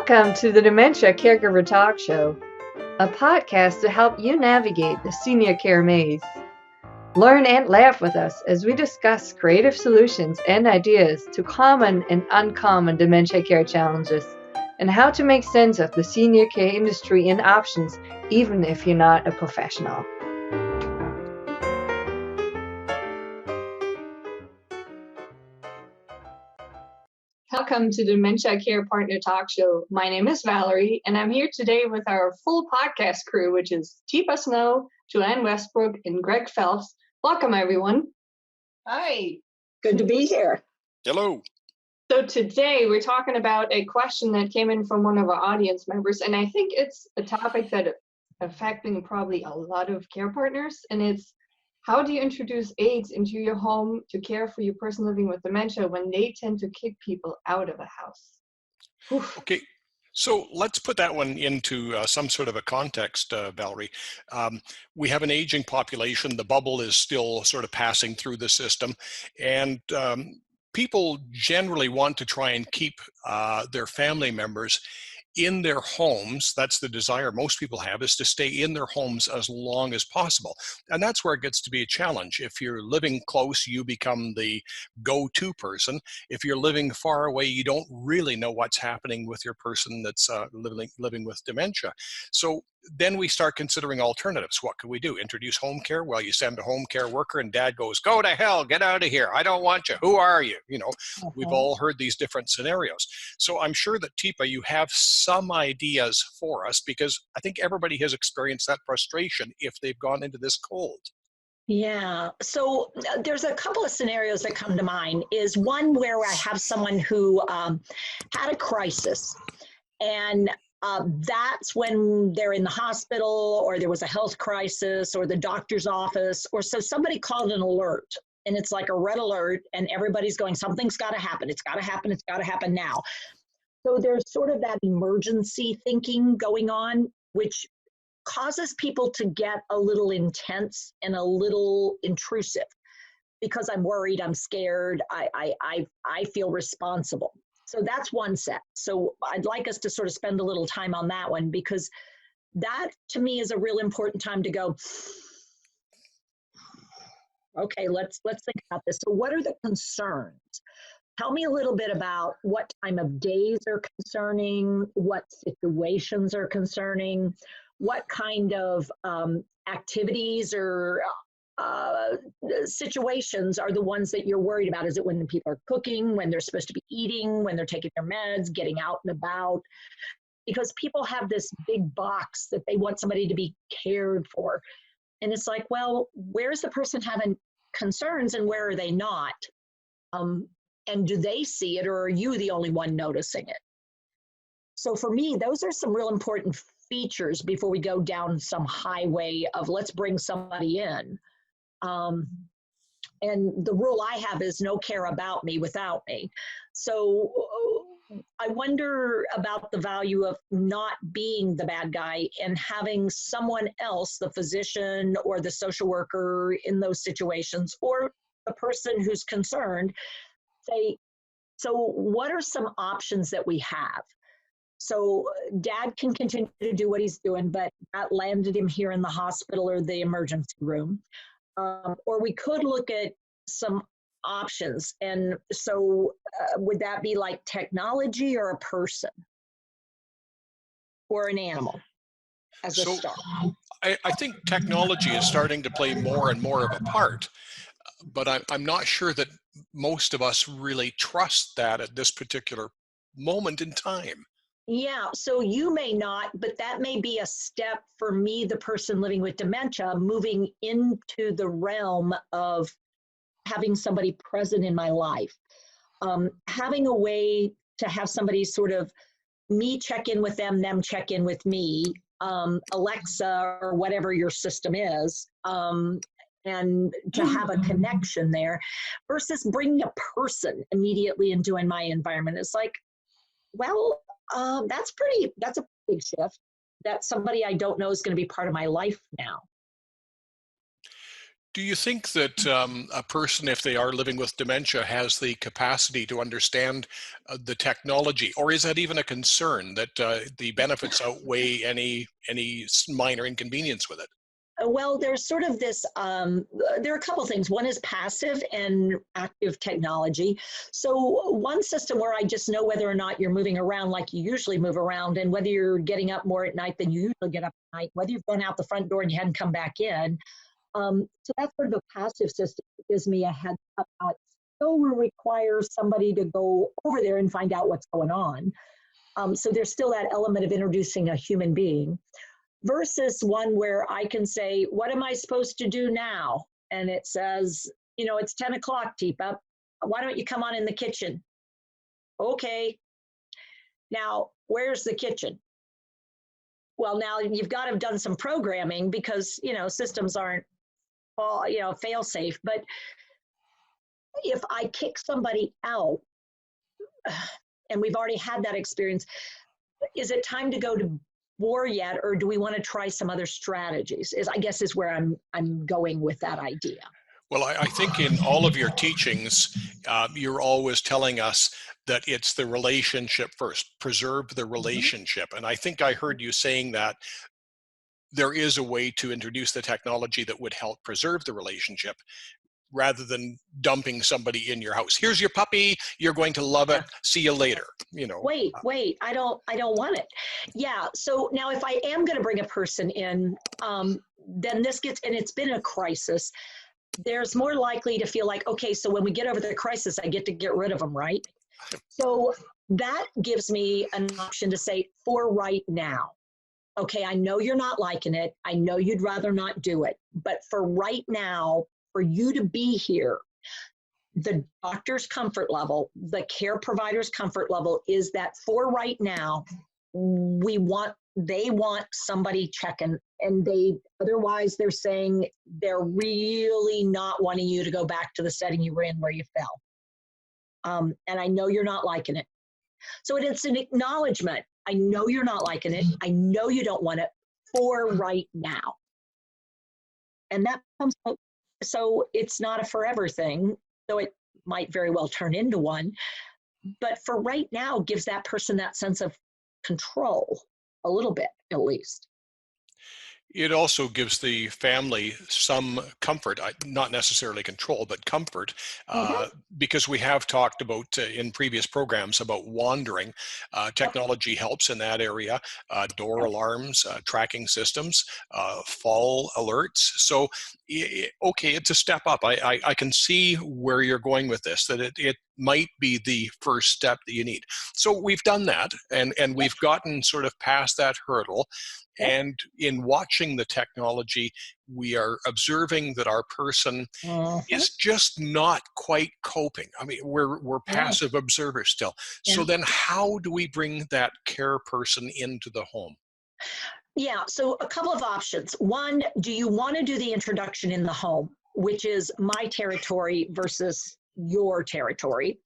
Welcome to the Dementia Caregiver Talkshow, a podcast to help you navigate the senior care maze. Learn and laugh with us as we discuss creative solutions and ideas to common and uncommon dementia care challenges, and how to make sense of the senior care industry and options, even if you're not a professional. Welcome to the Dementia Care Partner Talk Show. My name is Valerie, and I'm here today with our full podcast crew, which is Teepa Snow, Joanne Westbrook, and Greg Phelps. Welcome, everyone. Hi. Good to be here. Hello. So today we're talking about a question that came in from one of our audience members, and I think it's a topic that affecting probably a lot of care partners, and it's how do you introduce aides into your home to care for your person living with dementia when they tend to kick people out of a house? Oof. Okay, so let's put that one into some sort of a context, Valerie. We have an aging population. The bubble is still sort of passing through the system, and people generally want to try and keep their family members in their homes. That's the desire most people have, is to stay in their homes as long as possible. And that's where it gets to be a challenge. If you're living close, you become the go-to person. If you're living far away, you don't really know what's happening with your person that's living with dementia. So then we start considering alternatives. What could we do? Introduce home care? Well, you send a home care worker and dad goes, go to hell, get out of here. I don't want you. Who are you? You know, we've all heard these different scenarios. So I'm sure that Teepa, you have some ideas for us, because I think everybody has experienced that frustration if they've gone into this cold. Yeah, so there's a couple of scenarios that come to mind. Is one where I have someone who had a crisis, and that's when they're in the hospital, or there was a health crisis, or the doctor's office, or so somebody called an alert, and it's like a red alert, and everybody's going, something's got to happen, it's got to happen, it's got to happen now. So there's sort of that emergency thinking going on, which causes people to get a little intense and a little intrusive, because I'm worried, I'm scared, I feel responsible. So that's one set. So I'd like us to sort of spend a little time on that one, because that to me is a real important time to go, okay, let's think about this. So what are the concerns? Tell me a little bit about what time of days are concerning, what situations are concerning, what kind of activities or situations are the ones that you're worried about. Is it when the people are cooking, when they're supposed to be eating, when they're taking their meds, getting out and about? Because people have this big box that they want somebody to be cared for. And it's like, well, where's the person having concerns and where are they not? And do they see it, or are you the only one noticing it? So for me, those are some real important features before we go down some highway of let's bring somebody in. And the rule I have is no care about me without me. So I wonder about the value of not being the bad guy and having someone else, the physician or the social worker in those situations, or the person who's concerned, say, so what are some options that we have? So dad can continue to do what he's doing, but that landed him here in the hospital or the emergency room. Or we could look at some options. And so would that be like technology or a person or an animal as a start? I think technology is starting to play more and more of a part, but I'm not sure that most of us really trust that at this particular moment in time. Yeah, so you may not, but that may be a step for me, the person living with dementia, moving into the realm of having somebody present in my life. Having a way to have somebody sort of, me check in with them check in with me, Alexa or whatever your system is, and to have a connection there, versus bringing a person immediately into my environment. It's like, well, that's a big shift. That somebody I don't know is going to be part of my life now. Do you think that a person, if they are living with dementia, has the capacity to understand the technology, or is that even a concern that the benefits outweigh any minor inconvenience with it? Well, there's sort of this, there are a couple things. One is passive and active technology. So, one system where I just know whether or not you're moving around like you usually move around, and whether you're getting up more at night than you usually get up at night, whether you've gone out the front door and you hadn't come back in. So, that's sort of a passive system that gives me a heads up. Now, it still will require somebody to go over there and find out what's going on. So, there's still that element of introducing a human being versus one where I can say, what am I supposed to do now? And it says, it's 10 o'clock, Teepa. Why don't you come on in the kitchen? Okay. Now, where's the kitchen? Well, now you've got to have done some programming because, systems aren't all, fail safe. But if I kick somebody out, and we've already had that experience, is it time to go to war yet, or do we want to try some other strategies? I guess is where I'm going with that idea. Well, I think in all of your teachings, you're always telling us that it's the relationship first, preserve the relationship. And I think I heard you saying that there is a way to introduce the technology that would help preserve the relationship rather than dumping somebody in your house. Here's your puppy. You're going to love it. See you later. Wait, I don't want it. Yeah. So now if I am going to bring a person in, then this gets, and it's been a crisis, there's more likely to feel like, okay, so when we get over the crisis, I get to get rid of them, right? So that gives me an option to say, for right now, okay, I know you're not liking it. I know you'd rather not do it, but for right now, for you to be here, the doctor's comfort level, the care provider's comfort level is that for right now, they want somebody checking, and otherwise they're saying they're really not wanting you to go back to the setting you were in where you fell. And I know you're not liking it. So it's an acknowledgement. I know you're not liking it. I know you don't want it for right now. And that comes up. So it's not a forever thing, though it might very well turn into one. But for right now, gives that person that sense of control, a little bit at least. It also gives the family some comfort, not necessarily control, but comfort, because we have talked about in previous programs about wandering. Technology helps in that area, door alarms, tracking systems, fall alerts. So, okay, it's a step up. I can see where you're going with this, that it might be the first step that you need. So we've done that, and we've gotten sort of past that hurdle. And in watching the technology, we are observing that our person is just not quite coping. I mean, we're passive observers still. So then how do we bring that care person into the home? Yeah, so a couple of options. One, do you want to do the introduction in the home, which is my territory versus your territory?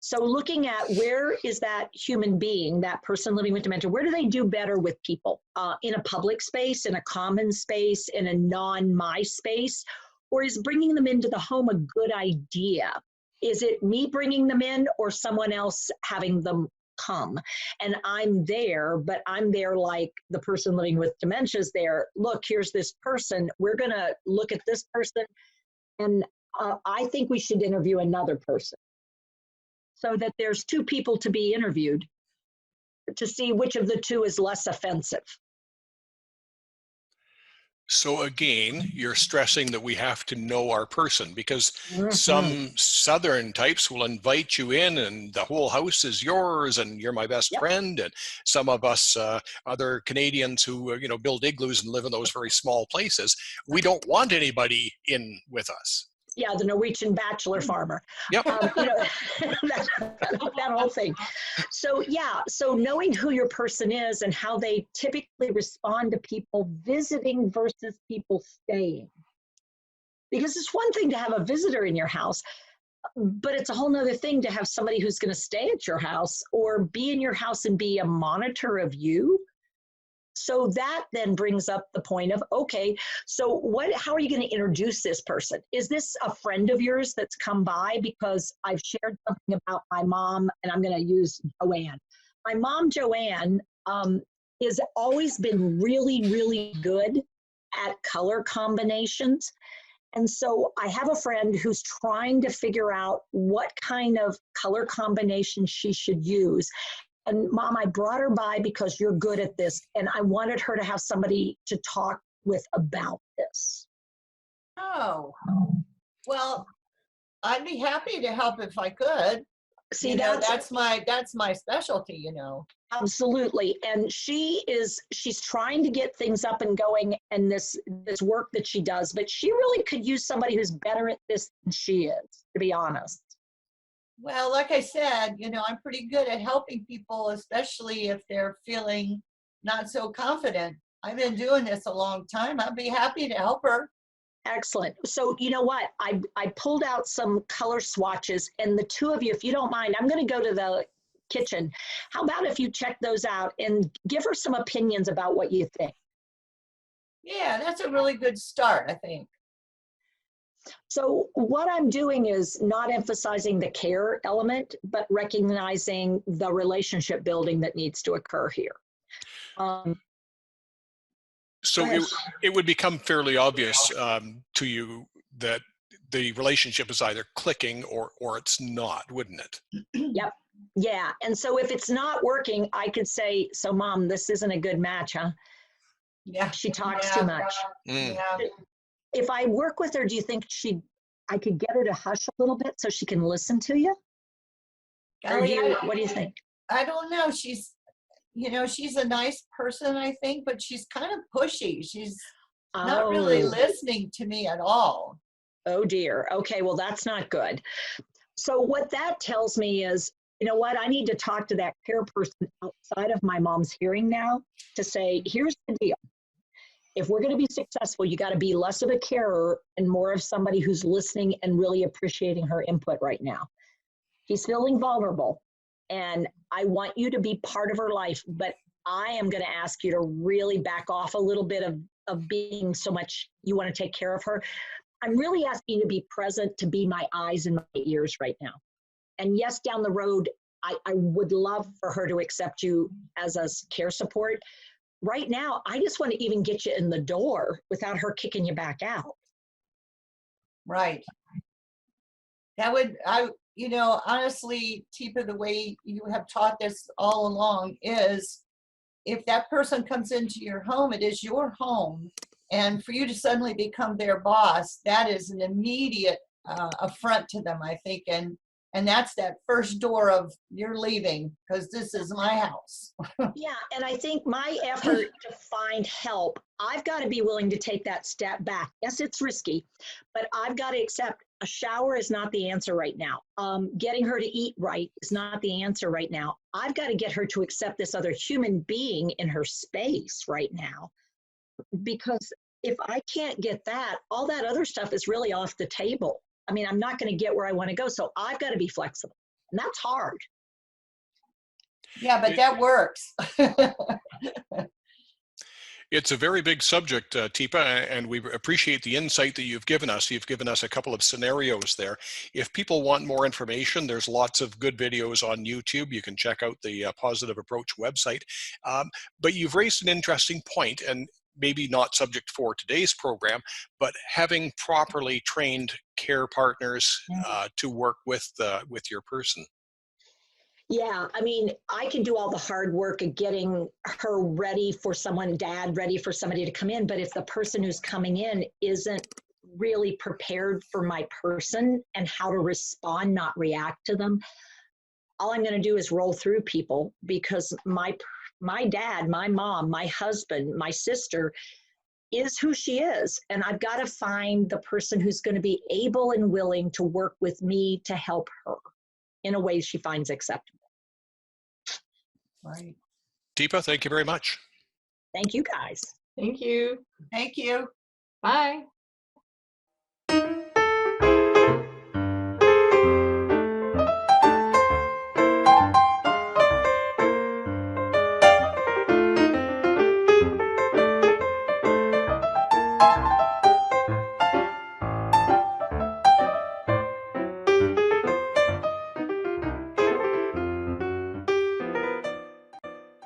So looking at where is that human being, that person living with dementia, where do they do better with people? In a public space, in a common space, in a non-my space? Or is bringing them into the home a good idea? Is it me bringing them in or someone else having them come? And I'm there, but I'm there like the person living with dementia is there. Look, here's this person. We're going to look at this person, and I think we should interview another person, so that there's two people to be interviewed to see which of the two is less offensive. So again, you're stressing that we have to know our person, because some Southern types will invite you in and the whole house is yours and you're my best friend. And some of us other Canadians who build igloos and live in those very small places, we don't want anybody in with us. Yeah, the Norwegian bachelor farmer. Yep. That whole thing. So so knowing who your person is and how they typically respond to people visiting versus people staying. Because it's one thing to have a visitor in your house, but it's a whole nother thing to have somebody who's going to stay at your house or be in your house and be a monitor of you. So that then brings up the point of, okay, so how are you going to introduce this person? Is this a friend of yours that's come by? Because I've shared something about my mom, and I'm going to use Joanne. My mom, Joanne, has always been really, really good at color combinations. And so I have a friend who's trying to figure out what kind of color combination she should use. And Mom, I brought her by because you're good at this, and I wanted her to have somebody to talk with about this. Oh, well, I'd be happy to help if I could. See, that's my specialty, Absolutely. And she's trying to get things up and going, and this work that she does, but she really could use somebody who's better at this than she is, to be honest. Well, like I said, I'm pretty good at helping people, especially if they're feeling not so confident. I've been doing this a long time. I'd be happy to help her. Excellent. So you know what? I pulled out some color swatches, and the two of you, if you don't mind, I'm going to go to the kitchen. How about if you check those out and give her some opinions about what you think? Yeah, that's a really good start, I think. So what I'm doing is not emphasizing the care element, but recognizing the relationship building that needs to occur here. So it would become fairly obvious to you that the relationship is either clicking or it's not, wouldn't it? Yep. Yeah. And so if it's not working, I could say, so Mom, this isn't a good match, huh? Yeah. She talks too much. Yeah. If I work with her, do you think I could get her to hush a little bit so she can listen to you? What do you think? I don't know. She's a nice person, I think, but she's kind of pushy. She's not really listening to me at all. Oh dear. Okay, well, that's not good. So what that tells me is, you know what, I need to talk to that care person outside of my mom's hearing now to say, here's the deal. If we're going to be successful, you got to be less of a carer and more of somebody who's listening and really appreciating her input right now. She's feeling vulnerable, and I want you to be part of her life, but I am going to ask you to really back off a little bit of being so much you want to take care of her. I'm really asking you to be present, to be my eyes and my ears right now. And yes, down the road, I would love for her to accept you as a care support. Right now, I just want to even get you in the door without her kicking you back out. Right. Honestly, Teepa, the way you have taught this all along is, if that person comes into your home, it is your home. And for you to suddenly become their boss, that is an immediate affront to them, I think. And that's that first door of, you're leaving because this is my house. Yeah, and I think my effort to find help, I've got to be willing to take that step back. Yes, it's risky, but I've got to accept a shower is not the answer right now. Getting her to eat right is not the answer right now. I've got to get her to accept this other human being in her space right now. Because if I can't get that, all that other stuff is really off the table. I mean, I'm not going to get where I want to go. So I've got to be flexible. And that's hard. Yeah, but that works. It's a very big subject, Teepa, and we appreciate the insight that you've given us. You've given us a couple of scenarios there. If people want more information, there's lots of good videos on YouTube. You can check out the Positive Approach website. But you've raised an interesting point, and maybe not subject for today's program, but having properly trained care partners to work with your person. Yeah, I mean, I can do all the hard work of getting her ready for someone, dad ready for somebody to come in. But if the person who's coming in isn't really prepared for my person and how to respond, not react to them, all I'm going to do is roll through people, because my dad, my mom, my husband, my sister is who she is. And I've got to find the person who's going to be able and willing to work with me to help her in a way she finds acceptable. Right. Teepa, thank you very much. Thank you, guys. Thank you. Thank you. Bye.